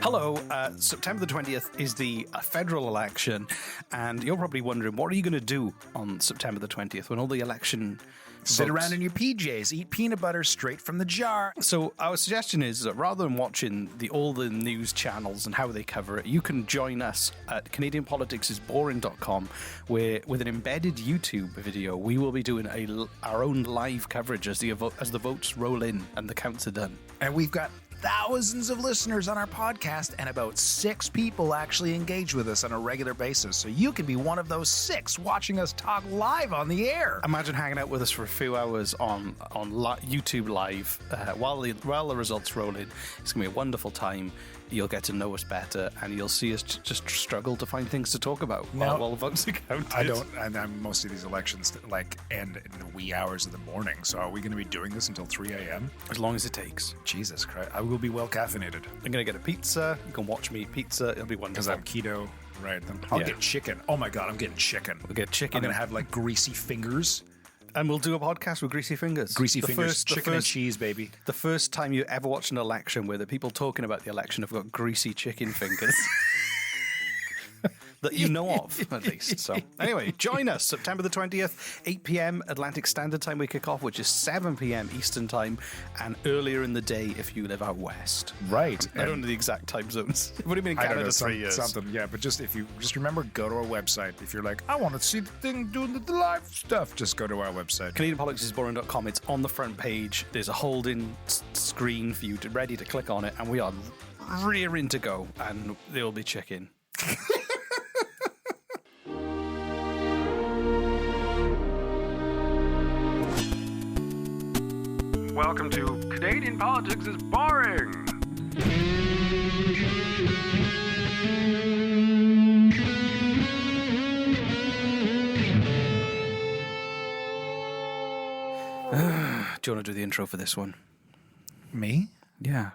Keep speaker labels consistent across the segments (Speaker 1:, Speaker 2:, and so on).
Speaker 1: Hello, September the 20th is the federal election, and you're probably wondering, what are you going to do on September the 20th when all the election
Speaker 2: Sit
Speaker 1: votes?
Speaker 2: around in your PJs, eat peanut butter straight from the jar.
Speaker 1: So our suggestion is that rather than watching all the news channels and how they cover it, you can join us at CanadianPoliticsIsBoring.com, where with an embedded YouTube video, we will be doing our own live coverage as the votes roll in and the counts are done.
Speaker 2: And we've got thousands of listeners on our podcast, and about 6 people actually engage with us on a regular basis. So you can be one of those 6 watching us talk live on the air.
Speaker 1: Imagine hanging out with us for a few hours on YouTube Live while the results roll in. It's going to be a wonderful time. You'll get to know us better, and you'll see us just struggle to find things to talk about while the votes are counted.
Speaker 2: And most of these elections end in the wee hours of the morning. So are we going to be doing this until 3 a.m.?
Speaker 1: As long as it takes.
Speaker 2: Jesus Christ. I will be well caffeinated.
Speaker 1: I'm going to get a pizza. You can watch me eat pizza. It'll be wonderful.
Speaker 2: Because I'm keto. Right. Then I'll get chicken. Oh my God, I'm getting chicken.
Speaker 1: We'll get chicken.
Speaker 2: I'm going to have like greasy fingers.
Speaker 1: And we'll do a podcast with Greasy Fingers.
Speaker 2: Greasy Fingers, chicken and cheese, baby.
Speaker 1: The first time you ever watched an election where the people talking about the election have got greasy chicken fingers. That you know of, at least. So, anyway, join us September the 20th, 8 p.m. Atlantic Standard Time we kick off, which is 7 p.m. Eastern Time, and earlier in the day if you live out west.
Speaker 2: Right.
Speaker 1: I don't know the exact time zones. We've only been in Canada 3 years.
Speaker 2: Something, yeah, but just remember, go to our website. If you're like, I want to see the thing doing the live stuff, just go to our website.
Speaker 1: CanadianPoliticsIsBoring.com. It's on the front page. There's a holding screen for you ready to click on it, and we are rearing to go, and there'll be chicken.
Speaker 3: Welcome to Canadian Politics is Boring.
Speaker 1: Do you want to do the intro for this one?
Speaker 2: Me?
Speaker 1: Yeah.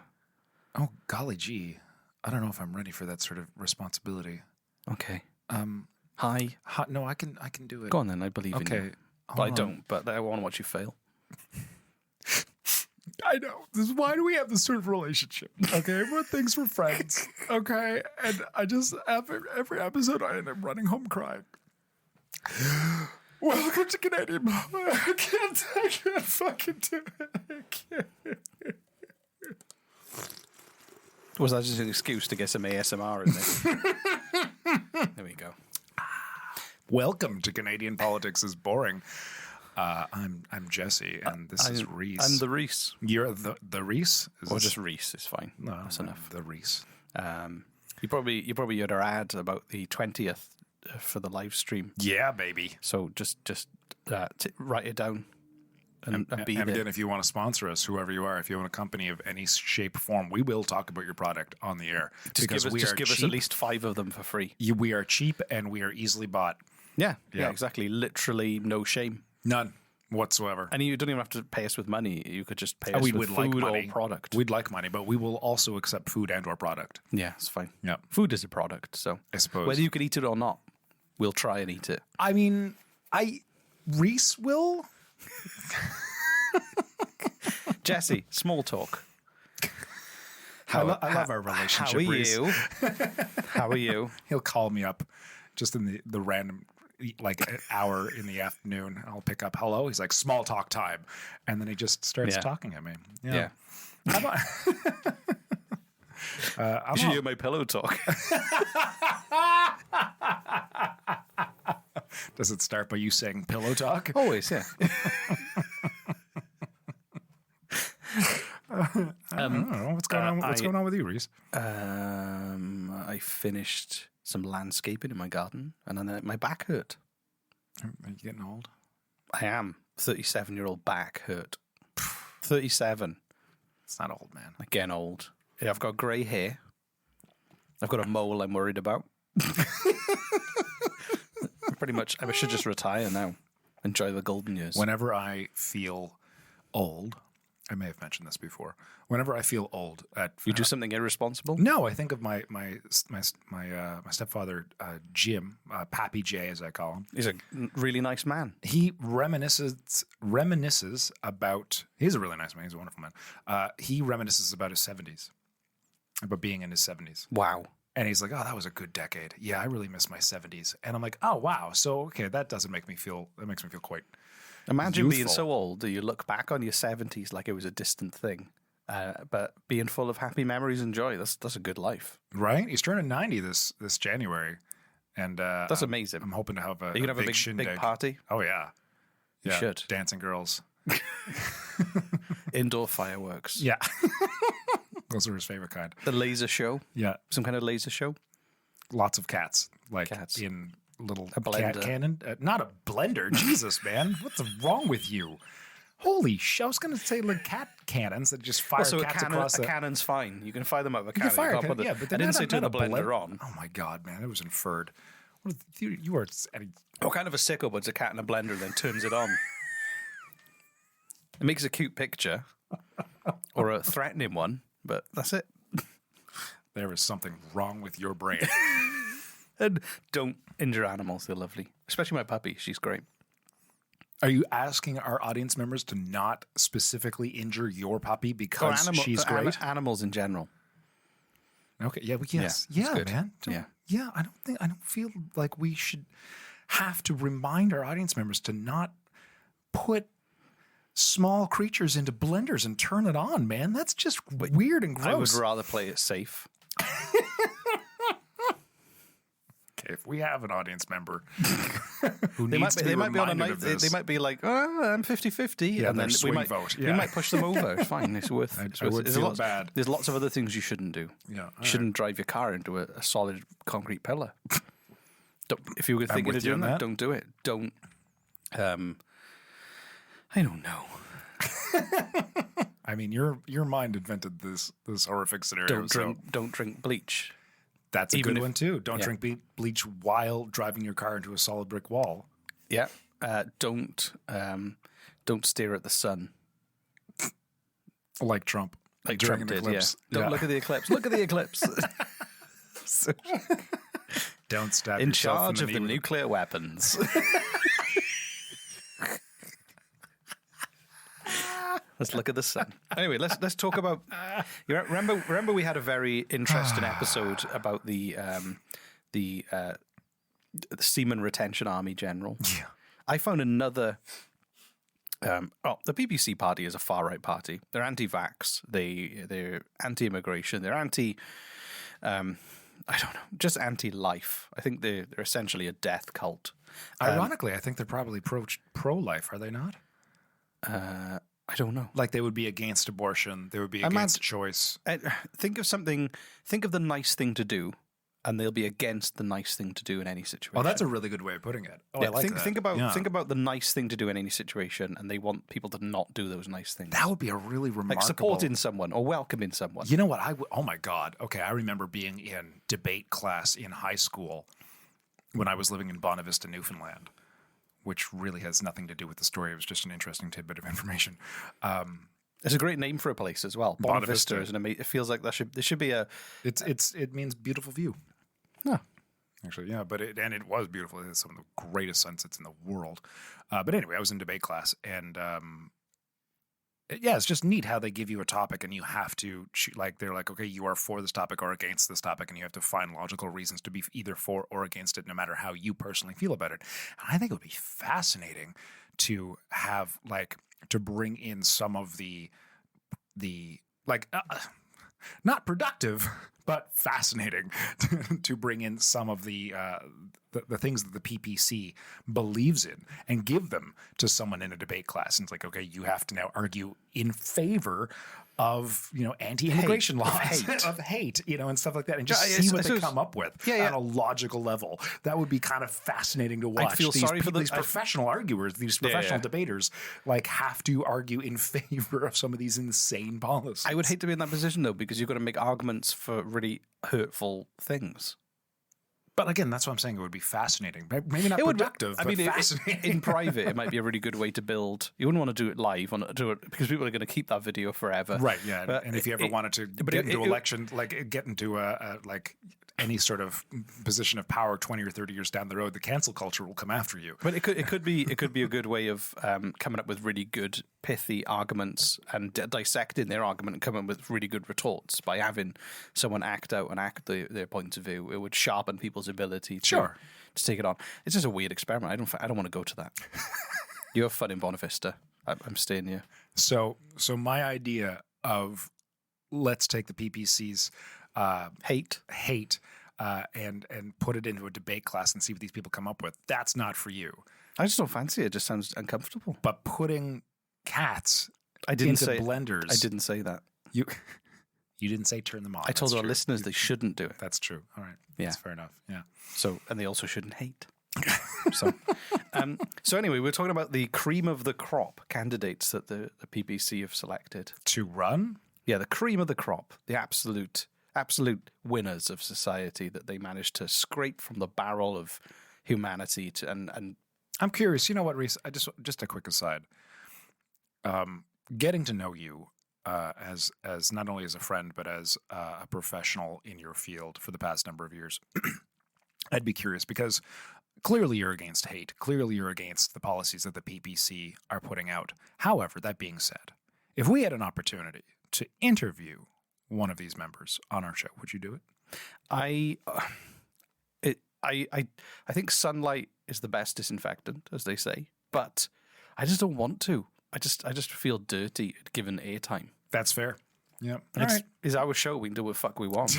Speaker 2: Oh, golly gee. I don't know if I'm ready for that sort of responsibility.
Speaker 1: Okay. Hi.
Speaker 2: No, I can do it.
Speaker 1: Go on then, I believe in you.
Speaker 2: Okay.
Speaker 1: But I don't, but I want to watch you fail.
Speaker 2: I know. Why do we have this sort of relationship? Okay, everyone thinks we're friends. Okay, and I just every episode I end up running home crying. Welcome to Canadian. I can't fucking do it.
Speaker 1: Was that just an excuse to get some ASMR in there? There we go.
Speaker 2: Welcome to Canadian Politics is Boring. I'm Jesse, and this is Reese.
Speaker 1: I'm the Reese.
Speaker 2: You're the Reese?
Speaker 1: Or just Reese is fine.
Speaker 2: No,
Speaker 1: that's enough.
Speaker 2: The Reese.
Speaker 1: You probably heard our ad about the 20th for the live stream.
Speaker 2: Yeah, baby.
Speaker 1: So just write it down and be
Speaker 2: and
Speaker 1: there.
Speaker 2: again, if you want to sponsor us, whoever you are, if you own a company of any shape or form, we will talk about your product on the air.
Speaker 1: Just give us at least 5 of them for free.
Speaker 2: We are cheap and we are easily bought.
Speaker 1: Yeah, exactly. Literally no shame.
Speaker 2: None whatsoever.
Speaker 1: And you don't even have to pay us with money. You could just pay us with food or product.
Speaker 2: We'd like money, but we will also accept food and or product.
Speaker 1: Yeah, it's fine.
Speaker 2: Yeah.
Speaker 1: Food is a product, so
Speaker 2: I suppose.
Speaker 1: whether you can eat it or not, we'll try and eat it.
Speaker 2: I mean, Reese will.
Speaker 1: Jesse, small talk.
Speaker 2: I love our relationship.
Speaker 1: How are
Speaker 2: Reese.
Speaker 1: you? How are you?
Speaker 2: He'll call me up just in the random, like an hour in the afternoon. I'll pick up, hello. He's like, small talk time. And then he just starts talking at me.
Speaker 1: Yeah.
Speaker 2: How about...
Speaker 1: You should hear my pillow talk.
Speaker 2: Does it start by you saying pillow talk?
Speaker 1: Always, yeah.
Speaker 2: I don't know. What's going on? What's going on with you, Reese?
Speaker 1: I finished some landscaping in my garden, and then my back hurt.
Speaker 2: Are you getting old?
Speaker 1: I am. 37-year-old back hurt. 37.
Speaker 2: It's not old, man.
Speaker 1: I'm getting old. Yeah, I've got grey hair. I've got a mole I'm worried about. Pretty much, I should just retire now. Enjoy the golden years.
Speaker 2: Whenever I feel old, I may have mentioned this before. Whenever I feel old,
Speaker 1: You do something irresponsible?
Speaker 2: no, I think of my stepfather, Jim, Pappy J, as I call him.
Speaker 1: He's a really nice man.
Speaker 2: He reminisces about. He's a really nice man. He's a wonderful man. He reminisces about his 70s, about being in his 70s.
Speaker 1: Wow.
Speaker 2: And he's like, "Oh, that was a good decade. Yeah, I really miss my 70s." And I'm like, "Oh, wow. So okay, that doesn't make me feel. That makes me feel quite."
Speaker 1: Imagine being
Speaker 2: youthful.
Speaker 1: so old that you look back on your 70s like it was a distant thing, but being full of happy memories and joy. That's a good life.
Speaker 2: Right? He's turning 90 this January, and
Speaker 1: That's amazing.
Speaker 2: I'm hoping to have a,
Speaker 1: Are you gonna have a big
Speaker 2: shindig.
Speaker 1: party?
Speaker 2: Oh yeah,
Speaker 1: You should.
Speaker 2: Dancing girls.
Speaker 1: Indoor fireworks.
Speaker 2: Yeah, those are his favorite kind.
Speaker 1: The laser show.
Speaker 2: Yeah,
Speaker 1: Some kind of laser show.
Speaker 2: lots of cats, like
Speaker 1: Cats.
Speaker 2: in little
Speaker 1: A blender.
Speaker 2: cat cannon. Not a blender, Jesus, man, what's wrong with you? Holy shit! I was gonna say like cat cannons that just fire
Speaker 1: Also,
Speaker 2: cats across
Speaker 1: a
Speaker 2: the.
Speaker 1: cannon's fine. You can fire them out of a
Speaker 2: You
Speaker 1: cannon.
Speaker 2: can fire a
Speaker 1: can't
Speaker 2: cannon,
Speaker 1: put the-
Speaker 2: yeah, but
Speaker 1: I didn't
Speaker 2: not
Speaker 1: say
Speaker 2: a-
Speaker 1: turn the
Speaker 2: not a
Speaker 1: blender on.
Speaker 2: Oh my god, man, it was inferred. You are.
Speaker 1: What kind of a sicko puts a cat in a blender and then turns it on? It makes a cute picture or a threatening one, but that's it.
Speaker 2: There is something wrong with your brain.
Speaker 1: And don't injure animals. They're lovely. Especially my puppy. She's great.
Speaker 2: Are you asking our audience members to not specifically injure your puppy because she's great?
Speaker 1: Animals in general.
Speaker 2: Okay. Yeah. Well, yes.
Speaker 1: Yeah,
Speaker 2: Yeah,
Speaker 1: it's good.
Speaker 2: man. Yeah. I don't feel like we should have to remind our audience members to not put small creatures into blenders and turn it on, man. That's just weird and gross.
Speaker 1: I would rather play it safe.
Speaker 2: Okay, if we have an audience member who
Speaker 1: They
Speaker 2: needs
Speaker 1: might be,
Speaker 2: to be
Speaker 1: they might be on a
Speaker 2: reminded
Speaker 1: night.
Speaker 2: of
Speaker 1: They
Speaker 2: this,
Speaker 1: might be like, oh, I'm 50-50.
Speaker 2: Yeah,
Speaker 1: and
Speaker 2: their
Speaker 1: then
Speaker 2: swing
Speaker 1: we might
Speaker 2: vote,
Speaker 1: we
Speaker 2: yeah.
Speaker 1: might push them over. It's fine. It's worth.
Speaker 2: I
Speaker 1: it's worth
Speaker 2: would
Speaker 1: there's
Speaker 2: feel
Speaker 1: lots,
Speaker 2: bad.
Speaker 1: There's lots of other things you shouldn't do.
Speaker 2: Yeah, all
Speaker 1: You shouldn't drive your car into a solid concrete pillar. If you were thinking
Speaker 2: with
Speaker 1: of
Speaker 2: you
Speaker 1: doing
Speaker 2: on
Speaker 1: that,
Speaker 2: that.
Speaker 1: don't do it. Don't. I don't know.
Speaker 2: I mean, your mind invented this horrific scenario.
Speaker 1: Don't drink bleach.
Speaker 2: That's a
Speaker 1: Even
Speaker 2: good
Speaker 1: if-
Speaker 2: one too. Don't
Speaker 1: yeah.
Speaker 2: drink bleach while driving your car into a solid brick wall.
Speaker 1: Yeah. Don't stare at the sun.
Speaker 2: Like Trump.
Speaker 1: Like
Speaker 2: during
Speaker 1: Trump
Speaker 2: an
Speaker 1: did,
Speaker 2: eclipse.
Speaker 1: yeah. Don't
Speaker 2: Yeah.
Speaker 1: look at the eclipse. Look at the eclipse.
Speaker 2: Don't stab
Speaker 1: In
Speaker 2: yourself
Speaker 1: charge
Speaker 2: in
Speaker 1: of the
Speaker 2: knee with-
Speaker 1: nuclear weapons. Let's look at the sun. Anyway, let's talk about. You remember we had a very interesting episode about the Seaman Retention Army General.
Speaker 2: Yeah.
Speaker 1: I found another. The BBC party is a far right party. They're anti-vax. They're anti-immigration. They're anti. I don't know, just anti-life. I think they're essentially a death cult.
Speaker 2: Ironically, I think they're probably pro-life, are they not?
Speaker 1: I don't know.
Speaker 2: Like they would be against abortion. They would be against choice.
Speaker 1: Think of something. Think of the nice thing to do, and they'll be against the nice thing to do in any situation.
Speaker 2: Oh, that's a really good way of putting it. Oh,
Speaker 1: Yeah,
Speaker 2: I like that.
Speaker 1: think about
Speaker 2: Yeah.
Speaker 1: think about the nice thing to do in any situation, and they want people to not do those nice things.
Speaker 2: That would be a really remarkable.
Speaker 1: Like supporting someone or welcoming someone.
Speaker 2: You know what? Oh my God. Okay, I remember being in debate class in high school when I was living in Bonavista, Newfoundland, which really has nothing to do with the story. It was just an interesting tidbit of information.
Speaker 1: It's a great name for a place as well.
Speaker 2: Bonavista.
Speaker 1: Bonavista is it feels like there should be a.
Speaker 2: It means beautiful view.
Speaker 1: No.
Speaker 2: Actually, yeah, but it was beautiful. It has some of the greatest sunsets in the world. But anyway, I was in debate class, and it's just neat how they give you a topic, and you have to they're like, okay, you are for this topic or against this topic, and you have to find logical reasons to be either for or against it, no matter how you personally feel about it. And I think it would be fascinating to have to bring in some of the not productive, but fascinating to bring in some of the things that the PPC believes in and give them to someone in a debate class. And it's like, okay, you have to now argue in favor of, anti-immigration laws, of hate, and stuff like that, and just see what they come up with on a logical level. That would be kind of fascinating to watch.
Speaker 1: I feel sorry for
Speaker 2: these professional arguers, these professional debaters, have to argue in favor of some of these insane policies.
Speaker 1: I would hate to be in that position though, because you've got to make arguments for really hurtful things.
Speaker 2: But again, that's what I'm saying. It would be fascinating. Maybe not
Speaker 1: It would be-
Speaker 2: productive,
Speaker 1: I
Speaker 2: but
Speaker 1: mean,
Speaker 2: fascinating.
Speaker 1: in private, it might be a really good way to build. You wouldn't want to do it live because people are going to keep that video forever.
Speaker 2: Right, yeah.
Speaker 1: But
Speaker 2: And if you ever wanted to
Speaker 1: but
Speaker 2: get into election, like get into like any sort of position of power 20 or 30 years down the road, the cancel culture will come after you.
Speaker 1: But it could be a good way of coming up with really good pithy arguments and dissecting their argument and coming up with really good retorts by having someone act out and act their point of view. It would sharpen people's ability to take it on. It's just a weird experiment. I don't want to go to that. You have fun in Bonavista. I'm staying here.
Speaker 2: So my idea of let's take the PPC's hate and put it into a debate class and see what these people come up with. That's not for you.
Speaker 1: I just don't fancy it. It just sounds uncomfortable.
Speaker 2: But putting cats
Speaker 1: into
Speaker 2: blenders.
Speaker 1: I didn't say that.
Speaker 2: You didn't say turn them on.
Speaker 1: I told
Speaker 2: That's
Speaker 1: our
Speaker 2: true.
Speaker 1: listeners they shouldn't do it.
Speaker 2: That's true. All right.
Speaker 1: Yeah.
Speaker 2: That's fair enough. Yeah.
Speaker 1: So, and they also shouldn't hate. So anyway, we're talking about the cream of the crop candidates that the PPC have selected
Speaker 2: To run?
Speaker 1: Yeah, the cream of the crop, the absolute winners of society that they managed to scrape from the barrel of humanity and
Speaker 2: I'm curious. You know what, Reese? Just a quick aside. Getting to know you as not only as a friend but as a professional in your field for the past number of years, I'd be curious because clearly you're against hate. Clearly you're against the policies that the PPC are putting out. However, that being said, if we had an opportunity to interview one of these members on our show, would you do it?
Speaker 1: I think sunlight is the best disinfectant, as they say, but I just don't want to. I just feel dirty given airtime.
Speaker 2: That's fair. Yeah.
Speaker 1: It's our show. We can do what the fuck we want.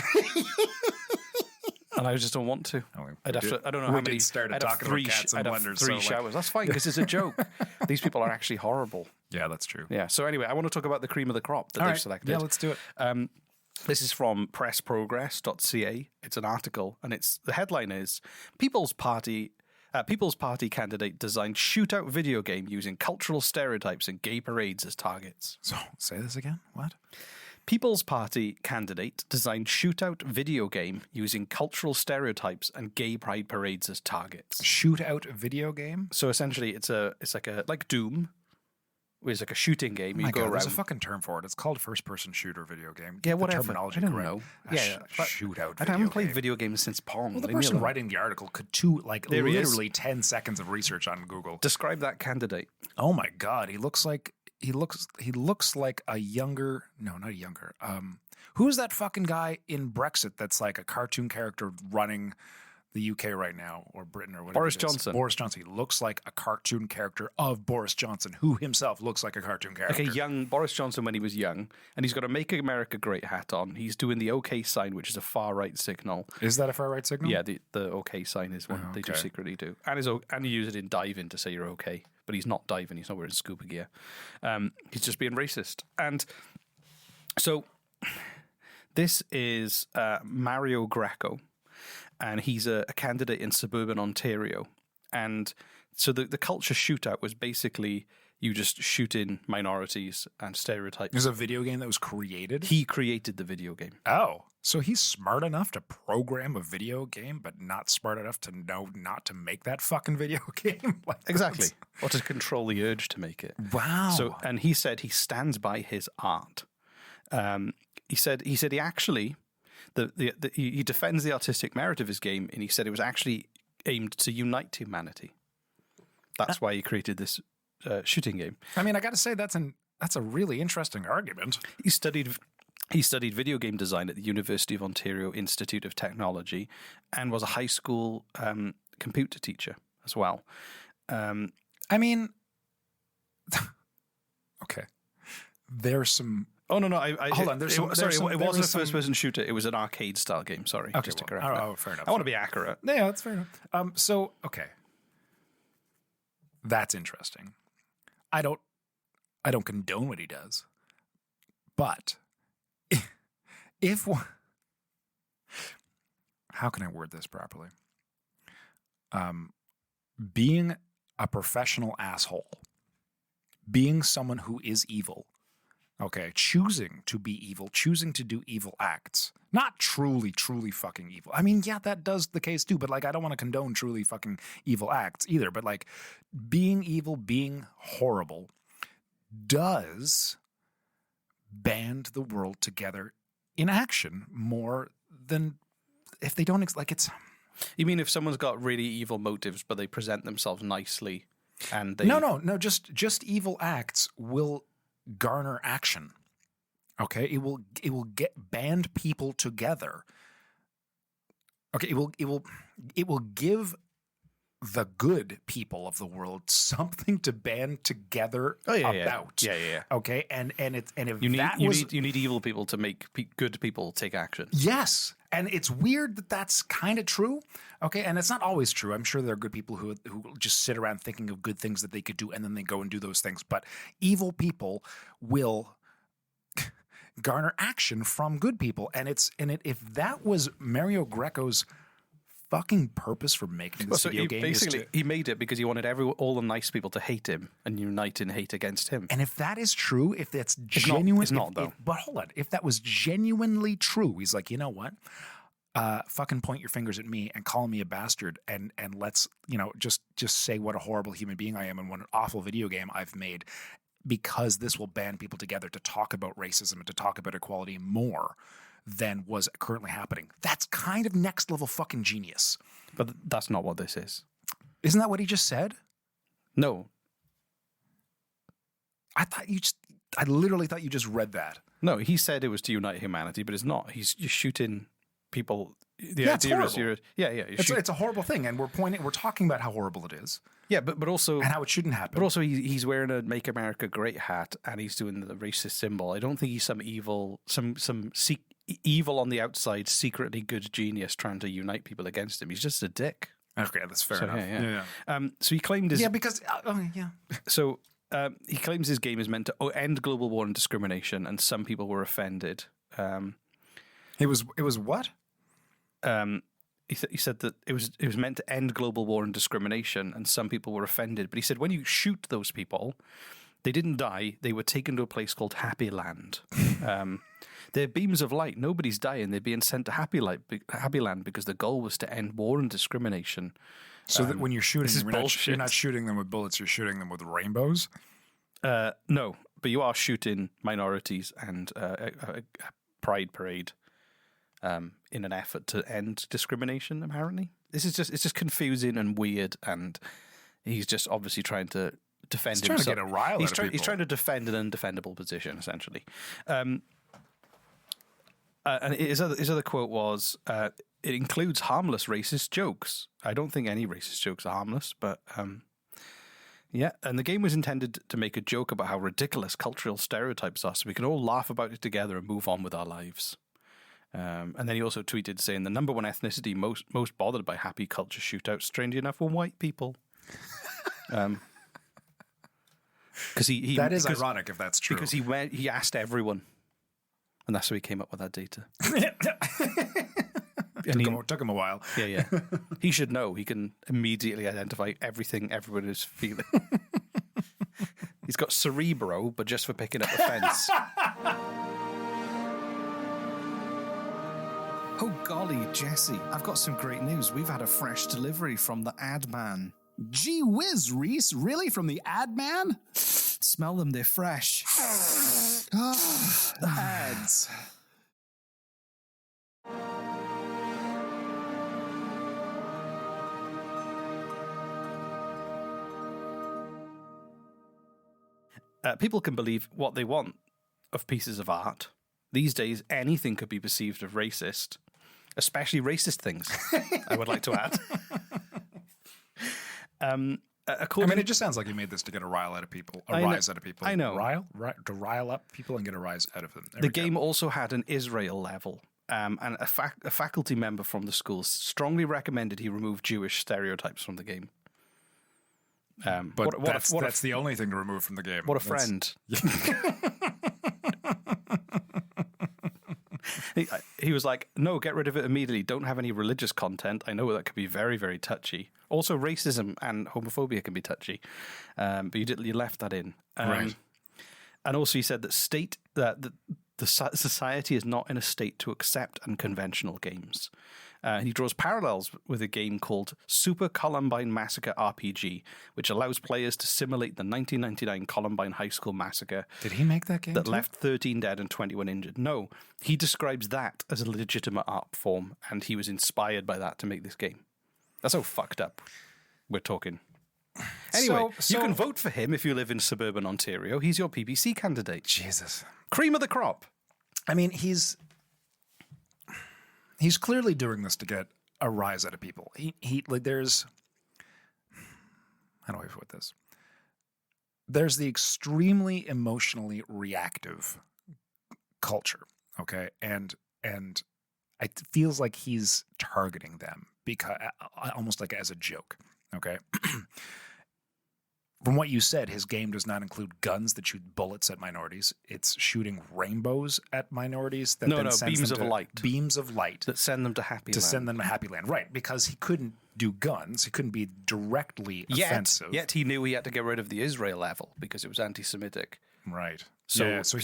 Speaker 1: And I just don't want to. I don't know how many.
Speaker 2: Started talking about cats and blenders.
Speaker 1: Three showers. That's fine because it's a joke. These people are actually horrible.
Speaker 2: Yeah, that's true.
Speaker 1: Yeah. So anyway, I want to talk about the cream of the crop that they've selected.
Speaker 2: Yeah, let's do it.
Speaker 1: This is from pressprogress.ca. It's an article, and the headline is People's Party candidate designed shootout video game using cultural stereotypes and gay parades as targets.
Speaker 2: So say this again. What?
Speaker 1: People's Party candidate designed shootout video game using cultural stereotypes and gay pride parades as targets.
Speaker 2: Shootout video game?
Speaker 1: So essentially, it's like Doom. It's like a shooting game. You go around.
Speaker 2: There's a fucking term for it. It's called first-person shooter video game.
Speaker 1: Yeah,
Speaker 2: the
Speaker 1: whatever.
Speaker 2: terminology
Speaker 1: I don't
Speaker 2: correct.
Speaker 1: know.
Speaker 2: Shootout video
Speaker 1: I haven't played
Speaker 2: game.
Speaker 1: video games since Pong.
Speaker 2: Well, the
Speaker 1: Leave me
Speaker 2: person
Speaker 1: alone.
Speaker 2: writing the article could literally 10 seconds of research on Google.
Speaker 1: Describe that candidate.
Speaker 2: Oh my god, he looks like a younger. No, not a younger. Who's that fucking guy in Brexit that's like a cartoon character running the UK right now, or Britain, or whatever?
Speaker 1: Boris Johnson.
Speaker 2: Boris Johnson. He looks like a cartoon character of Boris Johnson, who himself looks like a cartoon character.
Speaker 1: Like a young Boris Johnson when he was young, and he's got a Make America Great hat on. He's doing the OK sign, which is a far right signal.
Speaker 2: Is that a far right signal?
Speaker 1: Yeah, the OK sign is one they do secretly do, and you use it in diving to say you're okay, but he's not diving. He's not wearing scuba gear. He's just being racist, and so this is Mario Greco. And he's a candidate in suburban Ontario. And so the culture shootout was basically you just shoot in minorities and stereotypes.
Speaker 2: There's a video game that was created?
Speaker 1: He created the video game.
Speaker 2: Oh, so he's smart enough to program a video game, but not smart enough to know not to make that fucking video game?
Speaker 1: Exactly. Or to control the urge to make it.
Speaker 2: Wow.
Speaker 1: So, and he said he stands by his art. He said he actually... he defends the artistic merit of his game, and he said it was actually aimed to unite humanity. That's why he created this shooting game.
Speaker 2: I mean, I got to say that's a really interesting argument.
Speaker 1: He studied video game design at the University of Ontario Institute of Technology, and was a high school computer teacher as well.
Speaker 2: I mean, okay, there's some.
Speaker 1: Oh no!
Speaker 2: Hold on.
Speaker 1: It wasn't a first-person shooter. It was an arcade-style game. Sorry,
Speaker 2: okay,
Speaker 1: just to correct
Speaker 2: that.
Speaker 1: that.
Speaker 2: Oh, fair enough.
Speaker 1: I want to be accurate.
Speaker 2: Yeah, that's fair enough. So okay, that's interesting. I don't condone what he does, but if how can I word this properly? Being a professional asshole, being someone who is evil, Okay, choosing to be evil, choosing to do evil acts. Not truly fucking evil. I mean, yeah, that does the case too, but like I don't want to condone truly fucking evil acts either, but like being evil, being horrible does band the world together in action more than if they don't like it's.
Speaker 1: You mean if someone's got really evil motives, but they present themselves nicely, and they
Speaker 2: No. Just evil acts will garner action. Okay, it will get band people together. Okay, it will give the good people of the world something to band together about.
Speaker 1: Yeah.
Speaker 2: Okay, and if
Speaker 1: You
Speaker 2: that
Speaker 1: need evil people to make good people take action.
Speaker 2: Yes. And it's weird that that's kind of true. Okay. And it's not always true. I'm sure there are good people who just sit around thinking of good things that they could do and then they go and do those things. But evil people will garner action from good people. And if that was Mario Greco's fucking purpose for making this video game,
Speaker 1: he made it because he wanted all the nice people to hate him and unite in hate against him.
Speaker 2: And if that is true, if that's genuine,
Speaker 1: it's not though.
Speaker 2: But hold on, if that was genuinely true, he's like, you know what? Fucking point your fingers at me and call me a bastard, and let's just say what a horrible human being I am and what an awful video game I've made, because this will band people together to talk about racism and to talk about equality more than was currently happening. That's kind of next level fucking genius.
Speaker 1: But that's not what this is.
Speaker 2: Isn't that what he just said?
Speaker 1: No.
Speaker 2: I literally thought you just read that.
Speaker 1: No, he said it was to unite humanity, but it's not. He's just shooting people.
Speaker 2: It's horrible.
Speaker 1: It's
Speaker 2: a horrible thing, and we're talking about how horrible it is.
Speaker 1: Yeah, but also
Speaker 2: and how it shouldn't happen.
Speaker 1: But also, he's wearing a "Make America Great" hat, and he's doing the racist symbol. I don't think he's some evil on the outside, secretly good genius trying to unite people against him. He's just a dick.
Speaker 2: Okay, that's fair enough.
Speaker 1: Yeah. So he claimed his
Speaker 2: So
Speaker 1: he claims his game is meant to end global war and discrimination, and some people were offended.
Speaker 2: It was what?
Speaker 1: He said that it was meant to end global war and discrimination, and some people were offended. But he said when you shoot those people, they didn't die. They were taken to a place called Happy Land. They're beams of light. Nobody's dying. They're being sent to Happy Land because the goal was to end war and discrimination.
Speaker 2: So that when you're shooting, you're not shooting them with bullets. You're shooting them with rainbows.
Speaker 1: No, but you are shooting minorities and a pride parade. In an effort to end discrimination, apparently. It's just confusing and weird, and he's just obviously trying to defend himself.
Speaker 2: He's trying to get a rile out of people.
Speaker 1: He's trying to defend an undefendable position, essentially. And his other quote was, it includes harmless racist jokes. I don't think any racist jokes are harmless, but yeah. And the game was intended to make a joke about how ridiculous cultural stereotypes are, so we can all laugh about it together and move on with our lives. And then he also tweeted saying the number one ethnicity most bothered by happy culture shootouts, strangely enough, were white people. Because
Speaker 2: that is ironic if that's true.
Speaker 1: Because he asked everyone, and that's how he came up with that data.
Speaker 2: Took him a while.
Speaker 1: Yeah. He should know. He can immediately identify everything everyone is feeling. He's got Cerebro, but just for picking up the fence.
Speaker 4: Oh golly, Jesse, I've got some great news. We've had a fresh delivery from the ad man.
Speaker 5: Gee whiz, Reese, really? From the ad man?
Speaker 4: Smell them, they're fresh.
Speaker 5: The ads.
Speaker 1: People can believe what they want of pieces of art. These days, anything could be perceived as racist, especially racist things, I would like to add.
Speaker 2: It just sounds like you made this to get a rise out of people.
Speaker 1: I know.
Speaker 2: To rile up people and get a rise out of them.
Speaker 1: The game also had an Israel level, and a faculty member from the school strongly recommended he remove Jewish stereotypes from the game.
Speaker 2: But that's the only thing to remove from the game.
Speaker 1: What a friend. He was like, no, get rid of it immediately. Don't have any religious content. I know that could be very, very touchy. Also, racism and homophobia can be touchy. But you left that in.
Speaker 2: Right.
Speaker 1: And also, he said that society is not in a state to accept unconventional games. He draws parallels with a game called Super Columbine Massacre RPG, which allows players to simulate the 1999 Columbine High School massacre.
Speaker 2: Did he make that game
Speaker 1: that
Speaker 2: too?
Speaker 1: left 13 dead and 21 injured? No, he describes that as a legitimate art form, and he was inspired by that to make this game. That's how fucked up we're talking. Anyway, you can vote for him if you live in suburban Ontario. He's your PPC candidate.
Speaker 2: Jesus.
Speaker 1: Cream of the crop.
Speaker 2: I mean, he's clearly doing this to get a rise out of people. He like there's, how do I put this? There's the extremely emotionally reactive culture, okay, and it feels like he's targeting them because almost like as a joke, okay. From what you said, his game does not include guns that shoot bullets at minorities. It's shooting rainbows at minorities. That then sends
Speaker 1: beams
Speaker 2: them
Speaker 1: of
Speaker 2: to,
Speaker 1: light.
Speaker 2: Beams of light.
Speaker 1: That send them to Happy
Speaker 2: to
Speaker 1: Land.
Speaker 2: send them to Happy Land. Right, because he couldn't do guns. He couldn't be directly offensive.
Speaker 1: Yet he knew he had to get rid of the Israel level because it was anti-Semitic.
Speaker 2: Right.
Speaker 1: So,
Speaker 2: so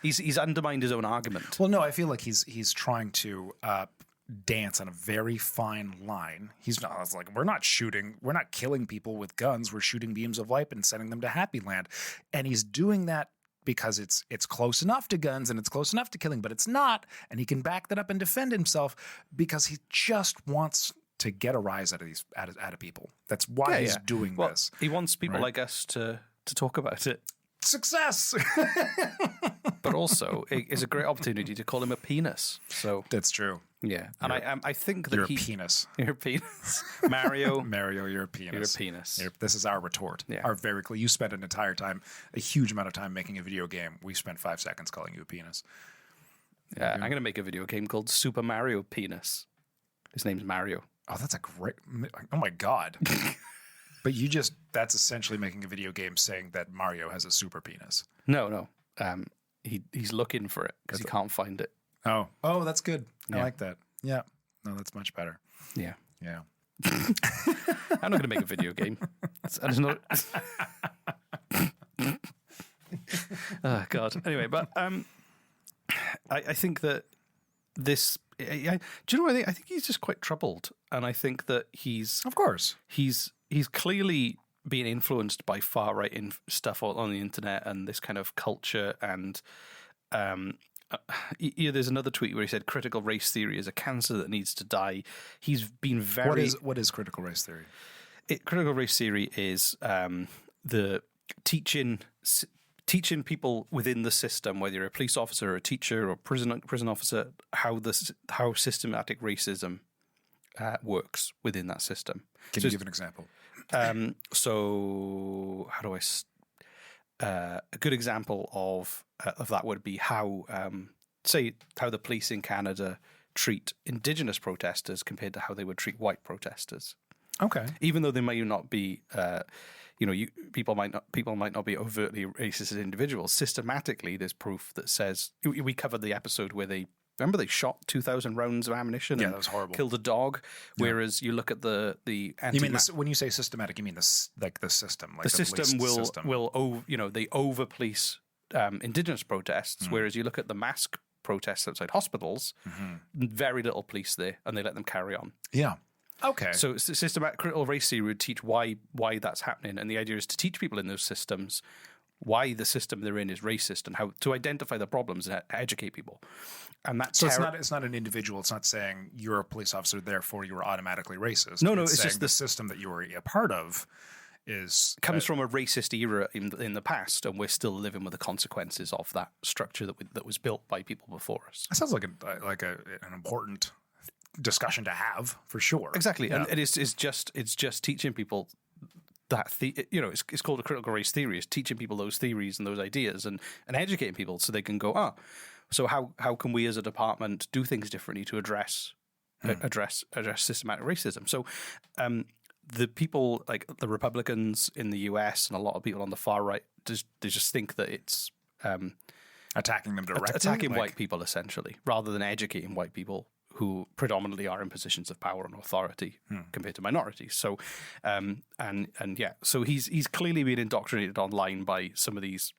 Speaker 1: he's undermined his own argument.
Speaker 2: Well, no, I feel like he's trying to dance on a very fine line. He's not. It's like we're not killing people with guns. We're shooting beams of light and sending them to Happy Land, and he's doing that because it's close enough to guns and it's close enough to killing, but it's not, and he can back that up and defend himself because he just wants to get a rise out of people. That's why he's doing this.
Speaker 1: He wants people like us to talk about it.
Speaker 2: Success.
Speaker 1: But also, it's a great opportunity to call him a penis. So
Speaker 2: that's true.
Speaker 1: Yeah, and I think that
Speaker 2: you're a penis.
Speaker 1: You're a penis, Mario.
Speaker 2: Mario, you're a penis.
Speaker 1: You're a penis.
Speaker 2: This is our retort.
Speaker 1: Yeah.
Speaker 2: Our very clear. You spent a huge amount of time making a video game. We spent 5 seconds calling you a penis.
Speaker 1: Yeah, I'm going to make a video game called Super Mario Penis. His name's Mario.
Speaker 2: Oh, that's a great. Oh my god. But that's essentially making a video game saying that Mario has a super penis.
Speaker 1: No. He's looking for it because he can't find it.
Speaker 2: Oh, that's good.
Speaker 1: Yeah.
Speaker 2: I like that. Yeah. No, that's much better.
Speaker 1: Yeah.
Speaker 2: Yeah.
Speaker 1: I'm not going to make a video game. It's not. Oh God. Anyway, but I think that this. Do you know what I think? I think he's just quite troubled, and I think that he's clearly being influenced by far right stuff on the internet and this kind of culture. And there's another tweet where he said critical race theory is a cancer that needs to die. He's been very.
Speaker 2: What is critical race theory?
Speaker 1: Critical race theory is the teaching people within the system, whether you're a police officer or a teacher or prison officer, how systematic racism works within that system.
Speaker 2: Can you give an example?
Speaker 1: So how do I? A good example of that would be how the police in Canada treat Indigenous protesters compared to how they would treat white protesters.
Speaker 2: Okay.
Speaker 1: Even though they may not be, people might not be overtly racist as individuals. Systematically, there's proof that says we covered the episode where they shot 2,000 rounds of ammunition.
Speaker 2: Yeah, that was horrible.
Speaker 1: Killed a dog. Whereas you look at the
Speaker 2: you mean when you say systematic, you mean the system, like the
Speaker 1: system will they over police Indigenous protests. Whereas you look at the mask protests outside hospitals, very little police there, and they let them carry on.
Speaker 2: Yeah. Okay.
Speaker 1: So systematic critical race theory would teach why that's happening, and the idea is to teach people in those systems why the system they're in is racist and how to identify the problems and educate people. And that's
Speaker 2: it's not an individual. It's not saying you're a police officer, therefore you are automatically racist.
Speaker 1: No, it's just
Speaker 2: the system that you are a part of comes
Speaker 1: from a racist era in the past, and we're still living with the consequences of that structure that was built by people before us.
Speaker 2: That sounds like an important discussion to have for sure.
Speaker 1: Exactly, yeah. And it's just teaching people that it's called a critical race theory. It's teaching people those theories and those ideas and educating people so they can go, so how can we as a department do things differently to address systematic racism? So the people like the Republicans in the US and a lot of people on the far right they just think that it's
Speaker 2: attacking them directly,
Speaker 1: attacking white people essentially, rather than educating white people who predominantly are in positions of power and authority compared to minorities. So, so he's clearly been indoctrinated online by some of these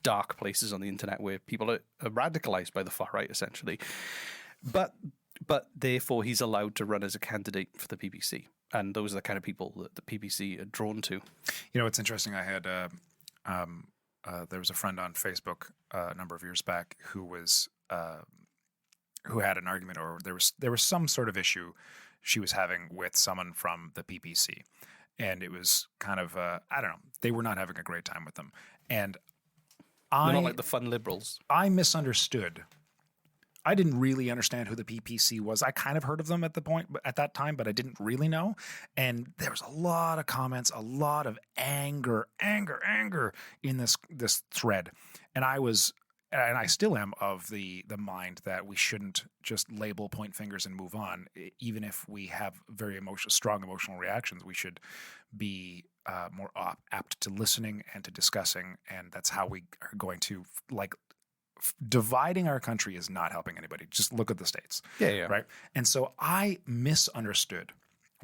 Speaker 1: dark places on the internet where people are radicalized by the far right, essentially. But therefore, he's allowed to run as a candidate for the PPC, and those are the kind of people that the PPC are drawn to.
Speaker 2: You know, it's interesting. I had there was a friend on Facebook a number of years back who had an argument, or there was some sort of issue she was having with someone from the PPC, and it was kind of I don't know. They were not having a great time with them, and
Speaker 1: They're not like the fun liberals.
Speaker 2: I misunderstood. I didn't really understand who the PPC was. I kind of heard of them at that time, but I didn't really know. And there was a lot of comments, a lot of anger in this thread. And I still am of the mind that we shouldn't just label, point fingers, and move on. Even if we have very strong emotional reactions, we should be more apt to listening and to discussing. And that's how we are going to dividing our country is not helping anybody. Just look at the states.
Speaker 1: Yeah.
Speaker 2: Right. And so I misunderstood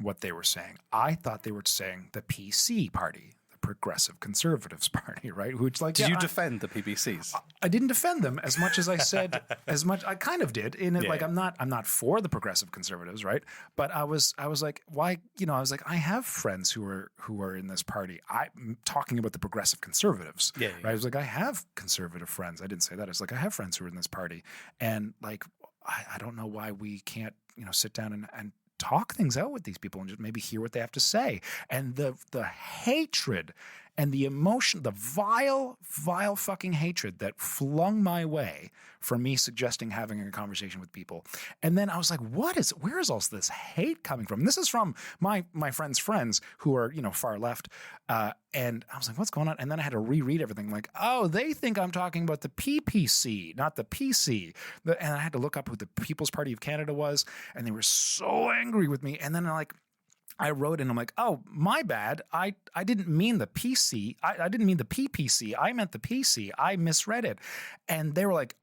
Speaker 2: what they were saying. I thought they were saying the PC party, the Progressive Conservatives Party, right? Which
Speaker 1: Did you defend the PPCs?
Speaker 2: I didn't defend them as much as I said, I kind of did. I'm not for the Progressive Conservatives, right? But I was like, why? I was like, I have friends who are in this party. I'm talking about the Progressive Conservatives.
Speaker 1: Yeah.
Speaker 2: Right? I was like, I have conservative friends. I didn't say that. I was like, I have friends who are in this party, and like, I don't know why we can't, sit down and talk things out with these people and just maybe hear what they have to say. And the hatred and the emotion, the vile fucking hatred that flung my way for me suggesting having a conversation with people. And then I was like, where is all this hate coming from? And this is from my friends' friends who are, far left. And I was like, what's going on? And then I had to reread everything like, oh, they think I'm talking about the PPC, not the PC. And I had to look up who the People's Party of Canada was. And they were so angry with me. And then I wrote and I'm like, oh, my bad. I didn't mean the PC. I didn't mean the PPC. I meant the PC. I misread it. And they were like,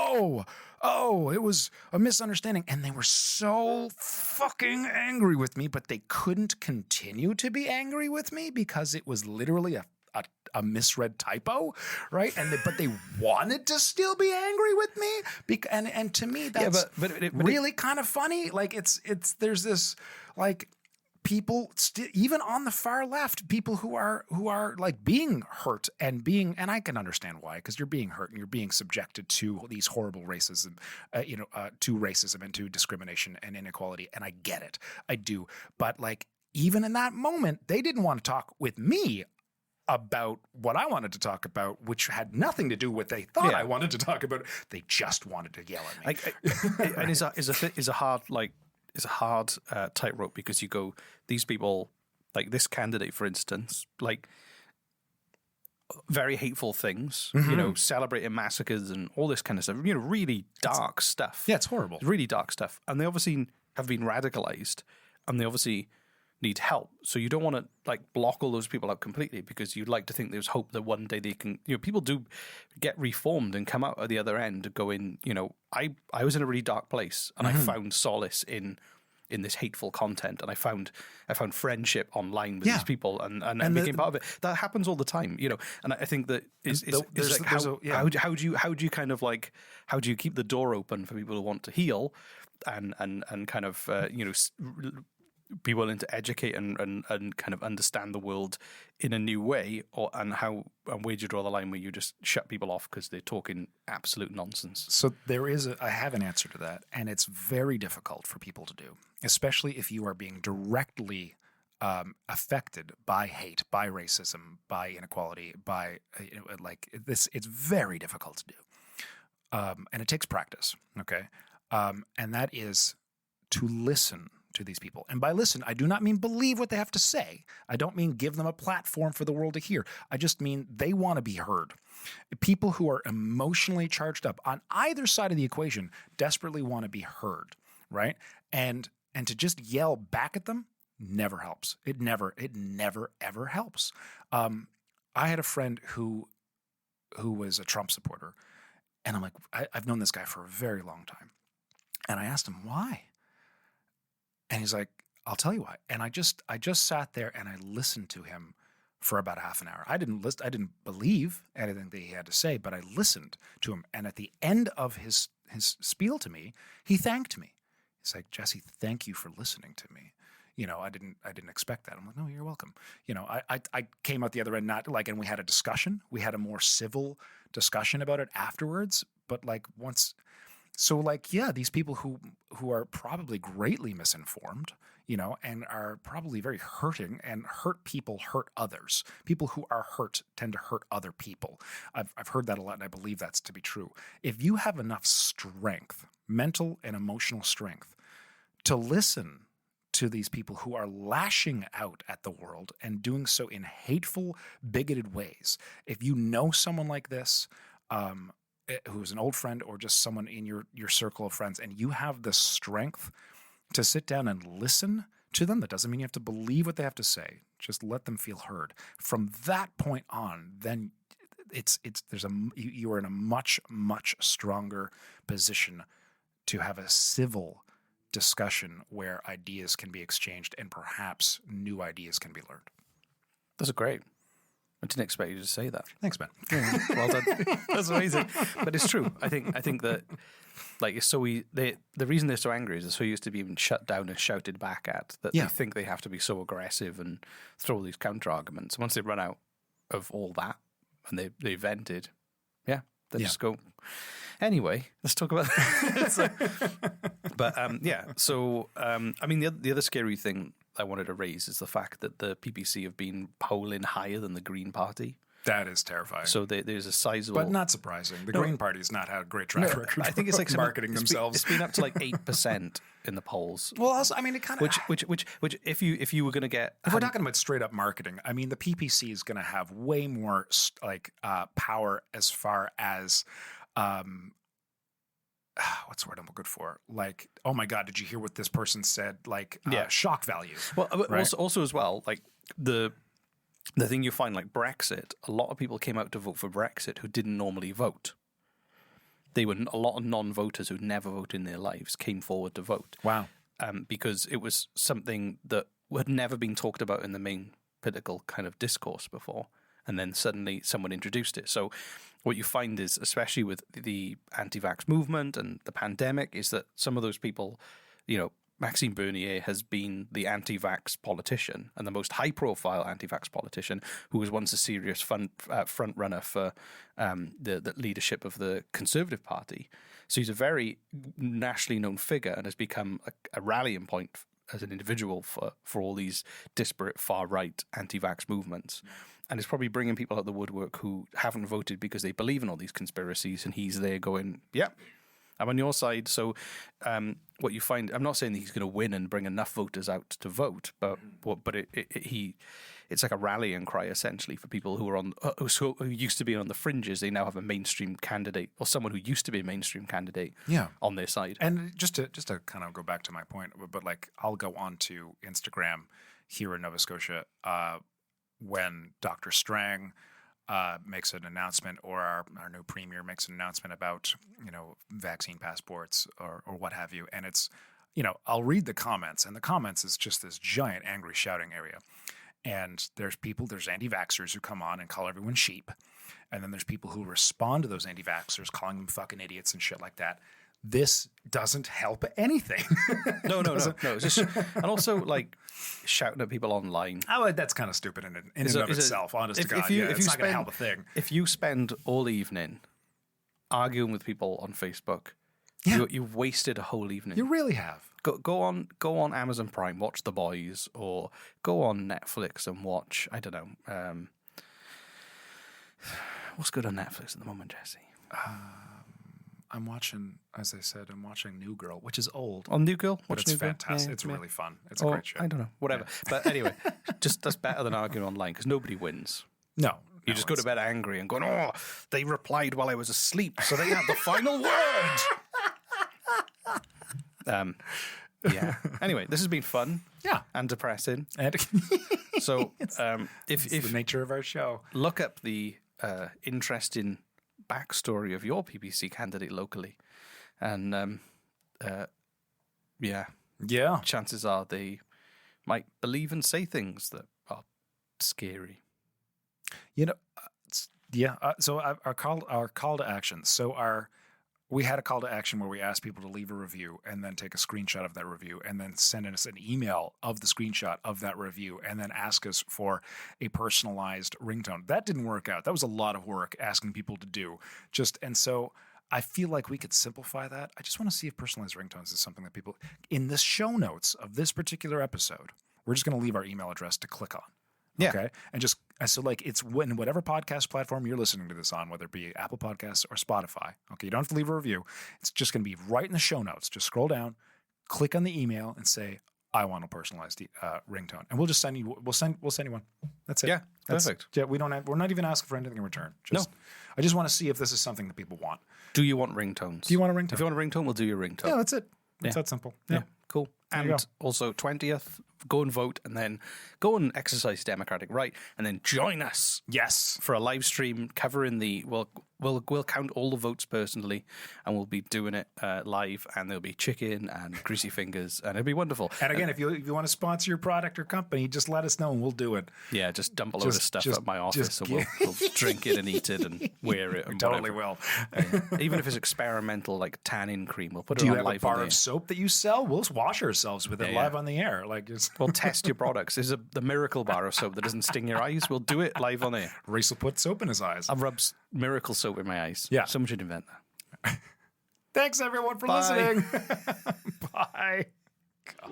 Speaker 2: oh, it was a misunderstanding. And they were so fucking angry with me, but they couldn't continue to be angry with me because it was literally a misread typo, right? But they wanted to still be angry with me, and to me that's really kind of funny. Like there's this like people even on the far left, people who are like being hurt and I can understand why, because you're being hurt and you're being subjected to these horrible racism, to racism and to discrimination and inequality, and I get it, I do. But like even in that moment, they didn't want to talk with me about what I wanted to talk about, which had nothing to do with what they thought I wanted to talk about. They just wanted to yell at me.
Speaker 1: And is a hard tightrope, because you go, these people, like this candidate, for instance, like very hateful things, celebrating massacres and all this kind of stuff, really dark stuff.
Speaker 2: Yeah, it's horrible.
Speaker 1: It's really dark stuff. And they obviously have been radicalized, and they obviously need help. So you don't want to like block all those people out completely, because you'd like to think there's hope that one day they can, people do get reformed and come out at the other end going, I was in a really dark place and I found solace in this hateful content, and I found friendship online with these people and became part of it. That happens all the time, and I think that how do you kind of like, how do you keep the door open for people who want to heal and kind of be willing to educate and kind of understand the world in a new way, and where do you draw the line where you just shut people off because they're talking absolute nonsense?
Speaker 2: So I have an answer to that, and it's very difficult for people to do, especially if you are being directly affected by hate, by racism, by inequality, by like this. It's very difficult to do, and it takes practice. Okay, and that is to listen to these people. And by listen, I do not mean believe what they have to say. I don't mean give them a platform for the world to hear. I just mean they want to be heard. People who are emotionally charged up on either side of the equation desperately want to be heard, right? And to just yell back at them never helps. It never ever helps. I had a friend who was a Trump supporter, and I'm like, I've known this guy for a very long time. And I asked him why. And he's like, I'll tell you why. And I just sat there and I listened to him for about half an hour. I didn't believe anything that he had to say, but I listened to him. And at the end of his spiel to me, he thanked me. He's like, Jesse, thank you for listening to me. You know, I didn't expect that. I'm like, no, you're welcome. You know, I came out the other end, not like, and we had a discussion. We had a more civil discussion about it afterwards. But like these people who are probably greatly misinformed, you know, and are probably very hurting, and hurt people hurt others. People who are hurt tend to hurt other people. I've heard that a lot, and I believe that's to be true. If you have enough strength, mental and emotional strength, to listen to these people who are lashing out at the world and doing so in hateful, bigoted ways, if you know someone like this, who's an old friend or just someone in your circle of friends, and you have the strength to sit down and listen to them, that doesn't mean you have to believe what they have to say. Just let them feel heard. From that point on, then you are in a much, much stronger position to have a civil discussion where ideas can be exchanged and perhaps new ideas can be learned.
Speaker 1: That's great. I didn't expect you to say that.
Speaker 2: Thanks, man.
Speaker 1: Yeah, well done. That's amazing. But it's true. I think that, like, it's so the reason they're so angry is they're so used to being shut down and shouted back at that they think they have to be so aggressive and throw these counter arguments. Once they run out of all that and they vented, they just go. Anyway, let's talk about that. So I mean, the other scary thing I wanted to raise is the fact that the PPC have been polling higher than the Green Party.
Speaker 2: That is terrifying.
Speaker 1: So there's a sizable...
Speaker 2: But not surprising. The Green Party's not had a great track record
Speaker 1: I think it's like
Speaker 2: marketing themselves.
Speaker 1: It's been up to like 8% in the polls.
Speaker 2: Well, also, I mean, it kind of...
Speaker 1: Which if you were going to get...
Speaker 2: If we're talking about straight up marketing, I mean, the PPC is going to have way more power as far as... what's the word I'm good for? Like, oh my God, did you hear what this person said? Like, shock value.
Speaker 1: Well,
Speaker 2: right?
Speaker 1: also as well, like the thing you find, like Brexit, a lot of people came out to vote for Brexit who didn't normally vote. They were a lot of non-voters who never voted in their lives came forward to vote.
Speaker 2: Wow.
Speaker 1: Because it was something that had never been talked about in the main political kind of discourse before. And then suddenly someone introduced it. So what you find is, especially with the anti-vax movement and the pandemic, is that some of those people, you know, Maxime Bernier has been the anti-vax politician and the most high-profile anti-vax politician who was once a serious front runner for the leadership of the Conservative Party. So he's a very nationally known figure and has become a rallying point as an individual for all these disparate far-right anti-vax movements. And it's probably bringing people out of the woodwork who haven't voted because they believe in all these conspiracies, and he's there going, yeah, I'm on your side. So what you find, I'm not saying that he's going to win and bring enough voters out to vote, but it's like a rallying cry essentially for people who are who used to be on the fringes. They now have a mainstream candidate, or someone who used to be a mainstream candidate, on their side.
Speaker 2: And just to kind of go back to my point, but like I'll go on to Instagram here in Nova Scotia when Dr. Strang makes an announcement, or our new premier makes an announcement about, you know, vaccine passports or what have you. And it's, you know, I'll read the comments, and the comments is just this giant angry shouting area. And there's anti-vaxxers who come on and call everyone sheep. And then there's people who respond to those anti-vaxxers, calling them fucking idiots and shit like that. This doesn't help anything.
Speaker 1: No. It's just, and also like shouting at people online.
Speaker 2: Oh, that's kind of stupid in and of itself. Honest to God, it's not going to help a thing.
Speaker 1: If you spend all evening arguing with people on Facebook, you've wasted a whole evening.
Speaker 2: You really have.
Speaker 1: Go on Amazon Prime, watch The Boys, or go on Netflix and watch, I don't know, what's good on Netflix at the moment, Jesse?
Speaker 2: I'm watching, as I said, New Girl, which is old.
Speaker 1: On New Girl?
Speaker 2: But it's fantastic. Yeah, it's really fun. It's a great show.
Speaker 1: I don't know. Whatever. Yeah. But anyway, that's better than arguing online because nobody wins.
Speaker 2: No.
Speaker 1: You just go to bed angry and going, oh, they replied while I was asleep, so they had the final word. Yeah. Anyway, this has been fun.
Speaker 2: Yeah.
Speaker 1: And depressing.
Speaker 2: So
Speaker 1: if
Speaker 2: the nature of our show.
Speaker 1: Look up the interesting backstory of your PPC candidate locally, and yeah,
Speaker 2: Yeah.
Speaker 1: chances are they might believe and say things that are scary.
Speaker 2: You know, yeah. So our call to action. So we had a call to action where we asked people to leave a review and then take a screenshot of that review and then send us an email of the screenshot of that review and then ask us for a personalized ringtone. That didn't work out. That was a lot of work asking people to do. And so I feel like we could simplify that. I just want to see if personalized ringtones is something that people in the show notes of this particular episode, we're just going to leave our email address to click on.
Speaker 1: Yeah.
Speaker 2: Okay. And so like it's when whatever podcast platform you're listening to this on, whether it be Apple Podcasts or Spotify. Okay. You don't have to leave a review. It's just going to be right in the show notes. Just scroll down, click on the email and say, I want a personalized ringtone. And we'll just send you, we'll send you one. That's it.
Speaker 1: Yeah. Perfect.
Speaker 2: Yeah. We're not even asking for anything in return. I just want to see if this is something that people want.
Speaker 1: Do you want ringtones?
Speaker 2: Do you want a ringtone?
Speaker 1: If you want a ringtone, we'll do your ringtone.
Speaker 2: Yeah, that's it. It's that simple.
Speaker 1: Yeah, cool.
Speaker 2: There you
Speaker 1: And
Speaker 2: go.
Speaker 1: also 20th, go and vote, and then go and exercise democratic right, and then join us
Speaker 2: Yes.
Speaker 1: for a live stream covering we'll count all the votes personally, and we'll be doing it live, and there'll be chicken and greasy fingers, and it'll be wonderful.
Speaker 2: And again, if you want to sponsor your product or company, just let us know and we'll do it.
Speaker 1: Yeah, just dump a load of stuff at my office, and
Speaker 2: give-
Speaker 1: we'll drink it and eat it and wear it. And
Speaker 2: Totally
Speaker 1: whatever.
Speaker 2: will.
Speaker 1: Yeah. Even if it's experimental, like tannin cream, we'll put it
Speaker 2: Do you
Speaker 1: on
Speaker 2: have a
Speaker 1: live on
Speaker 2: bar
Speaker 1: the
Speaker 2: of soap that you sell? We'll wash ourselves with it
Speaker 1: Yeah,
Speaker 2: live on the air. Like it's
Speaker 1: We'll test your products. There's the miracle bar of soap that doesn't sting your eyes. We'll do it live on air.
Speaker 2: Reese will put soap in his eyes.
Speaker 1: I've rubbed miracle soap in my eyes.
Speaker 2: Yeah.
Speaker 1: Someone should invent that.
Speaker 2: Thanks everyone for
Speaker 1: Bye.
Speaker 2: listening. Bye. God.